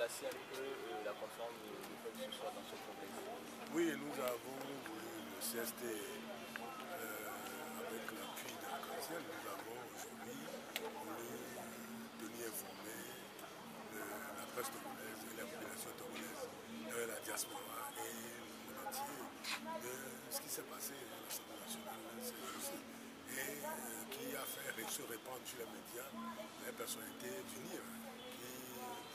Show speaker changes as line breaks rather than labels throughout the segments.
placer un peu la conférence de presse ce soir dans ce contexte?
Oui, nous avons voulu, le CST, avec l'appui de l'Arc-en-Ciel, nous avons aujourd'hui voulu tenir informé la presse togolaise et la population togolaise, la diaspora et le monde entier de ce qui s'est passé à l'Assemblée nationale ces jours-ci et qui a fait se répandre sur les médias les personnalités d'UNIR qui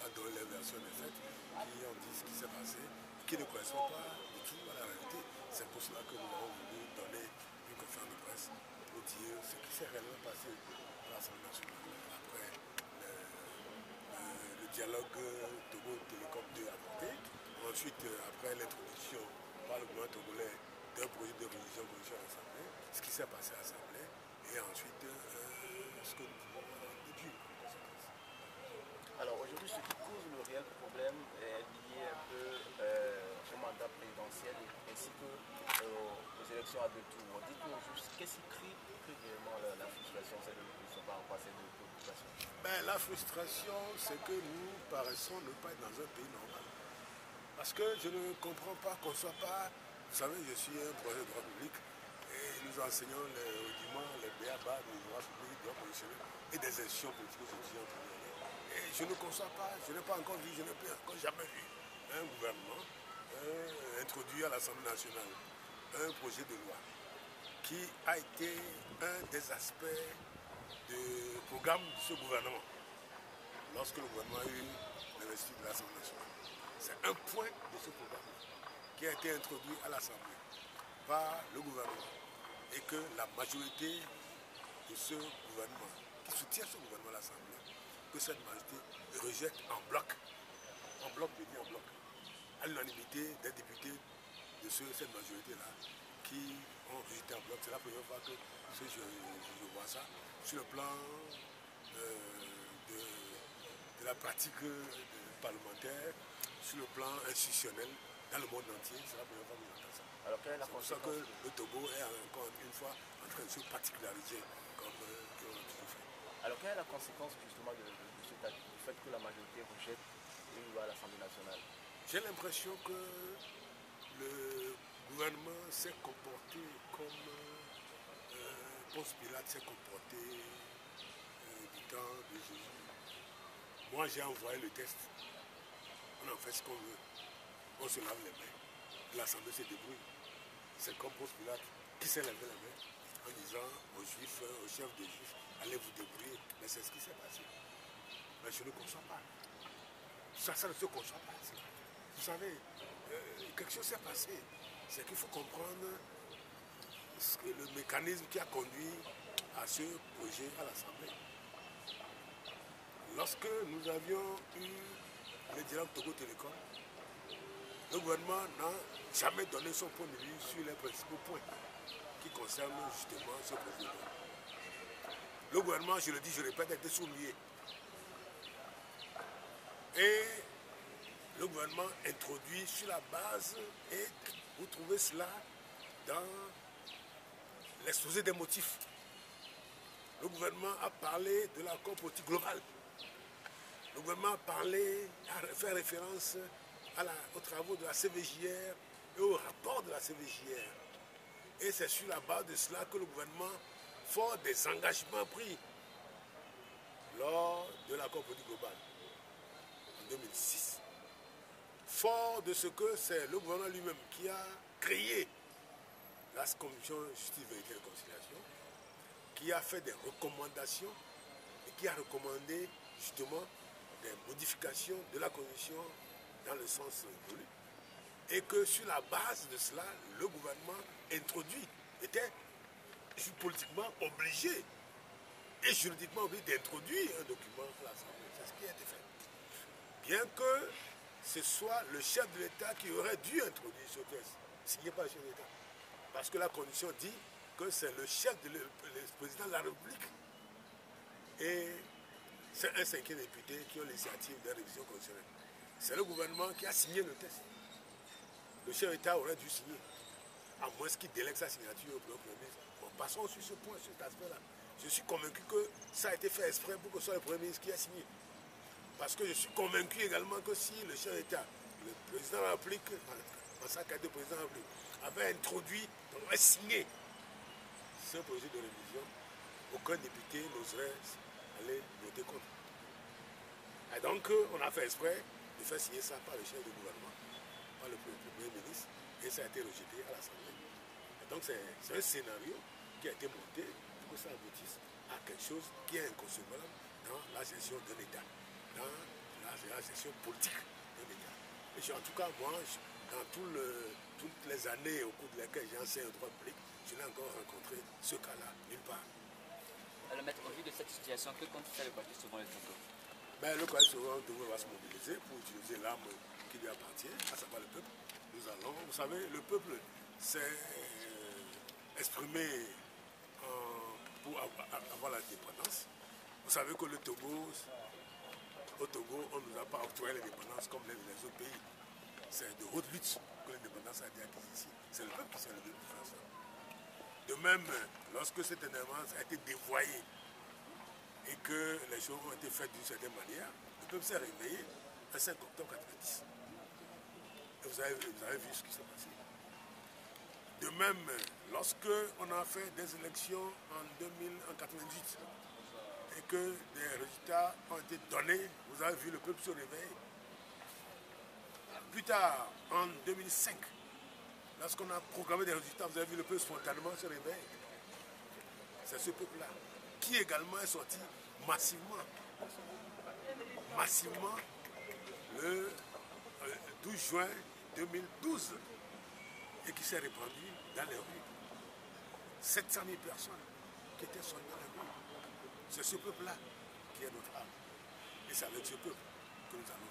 a donné les versions des faits, qui ont dit ce qui s'est passé, qui ne correspond pas du tout à la réalité. C'est pour cela que nous avons voulu donner une conférence de presse pour dire ce qui s'est réellement passé à l'Assemblée nationale après le dialogue Togo Télécom 2 avorté. Ensuite, après l'introduction par le gouvernement togolais d'un projet de révision à l'Assemblée, ce qui s'est passé à l'Assemblée, et ensuite ce que nous pouvons déduire comme conséquence.
Alors aujourd'hui, ce qui cause le réel problème est lié un peu au mandat présidentiel ainsi qu'aux élections à deux tours. Dites-nous juste, qu'est-ce qui crée réellement la frustration, cette opposition par rapport à cette préoccupation?
La frustration, c'est que nous paraissons ne pas être dans un pays normal. Parce que je ne comprends pas qu'on ne soit pas... Vous savez, je suis un projet de droit public et nous enseignons rudiments les BABA du droit public, du droit constitutionnel et des institutions politiques étudiantes. Et je ne conçois pas, je n'ai pas encore vu, je n'ai encore jamais vu un gouvernement introduit à l'Assemblée nationale un projet de loi qui a été un des aspects du programme de ce gouvernement lorsque le gouvernement a eu l'investiture de l'Assemblée nationale. C'est un point de ce programme qui a été introduit à l'Assemblée par le gouvernement et que la majorité de ce gouvernement, qui soutient ce gouvernement à l'Assemblée, que cette majorité rejette en bloc, je dis en bloc, à l'unanimité des députés de cette majorité-là qui ont rejeté en bloc. C'est la première fois que je vois ça sur le plan de la pratique parlementaire, sur le plan institutionnel, dans le monde entier. C'est la première fois que j'entends ça.
Alors quelle est la
conséquence? C'est pour ça que le Togo est encore une fois en train de se particulariser comme on a toujours fait.
Alors quelle est la conséquence justement du fait que la majorité rejette une loi à l'Assemblée nationale?
J'ai l'impression que le gouvernement s'est comporté comme Ponce Pilate s'est comporté du temps de Jésus. Moi j'ai envoyé le test, on en fait ce qu'on veut, on se lave les mains, l'Assemblée se débrouille. C'est comme Ponce Pilate qui s'est lavé les mains en disant aux Juifs, aux chefs des Juifs, allez vous débrouiller. Mais c'est ce qui s'est passé. Mais je ne conçois pas. Ça ne se conçoit pas. Vous savez, quelque chose s'est passé. C'est qu'il faut comprendre le mécanisme qui a conduit à ce projet à l'Assemblée. Lorsque nous avions eu le dialogue Togo Télécom, le gouvernement n'a jamais donné son point de vue sur les principaux points qui concernent justement ce projet de loi. Le gouvernement, je le dis, je répète, était soumis. Et le gouvernement introduit sur la base, et vous trouvez cela dans l'exposé des motifs. Le gouvernement a parlé de l'accord politique global. Le gouvernement a fait référence aux travaux de la CVJR et au rapport de la CVJR. Et c'est sur la base de cela que le gouvernement, fort des engagements pris lors de l'accord politique global en 2006, fort de ce que c'est le gouvernement lui-même qui a créé la commission justice, vérité et réconciliation, qui a fait des recommandations et qui a recommandé justement des modifications de la constitution dans le sens voulu. Et que sur la base de cela, le gouvernement était politiquement obligé et juridiquement obligé d'introduire un document à l'Assemblée. C'est ce qui a été fait. Bien que ce soit le chef de l'État qui aurait dû introduire ce texte, signé par le chef de l'État. Parce que la condition dit que c'est le chef le président de la République et c'est un 5e député qui ont l'initiative de la révision constitutionnelle. C'est le gouvernement qui a signé le texte. Le chef d'État aurait dû signer, à moins qu'il délègue sa signature au Premier ministre. Bon, passons sur ce point, sur cet aspect-là. Je suis convaincu que ça a été fait exprès pour que ce soit le Premier ministre qui a signé. Parce que je suis convaincu également que si le chef d'État, le président de la République, en sa qualité de président de la République, avait introduit, avait signé ce projet de révision, aucun député n'oserait aller voter contre. Et donc, on a fait exprès de faire signer ça par le chef du gouvernement, par le Premier ministre, et ça a été rejeté à l'Assemblée. Et donc, c'est un scénario qui a été monté pour que ça aboutisse à quelque chose qui est inconcevable dans la gestion d'un État, dans la gestion politique d'un État. Et en tout cas, moi, dans toutes les années au cours de lesquelles j'ai enseigné le droit public, je n'ai encore rencontré ce cas-là, nulle part.
Alors, maître, au vu de cette situation, que compte faire le parti souverain le Togo?
Ben, le parti souverain le Togo va se mobiliser pour utiliser l'arme qui lui appartient, à savoir le peuple. Nous allons, vous savez, le peuple s'est exprimé pour avoir l'indépendance. Vous savez que au Togo, on ne nous a pas octroyé l'indépendance comme les autres pays. C'est de haute lutte que l'indépendance a été acquise ici. C'est le peuple qui s'est levé pour faire ça. De même, lorsque cette indépendance a été dévoyée et que les choses ont été faites d'une certaine manière, le peuple s'est réveillé le 5 octobre 1990. Et vous avez vu ce qui s'est passé. De même, lorsque on a fait des élections en 1998 et que des résultats ont été donnés, vous avez vu le peuple se réveiller. Plus tard, en 2005, lorsqu'on a proclamé des résultats, vous avez vu le peuple spontanément se réveiller. C'est ce peuple-là qui également est sorti massivement le 12 juin 2012 et qui s'est répandu dans les rues. 700 000 personnes qui étaient sorties dans les rues. C'est ce peuple-là qui est notre âme. Et c'est avec ce peuple que nous allons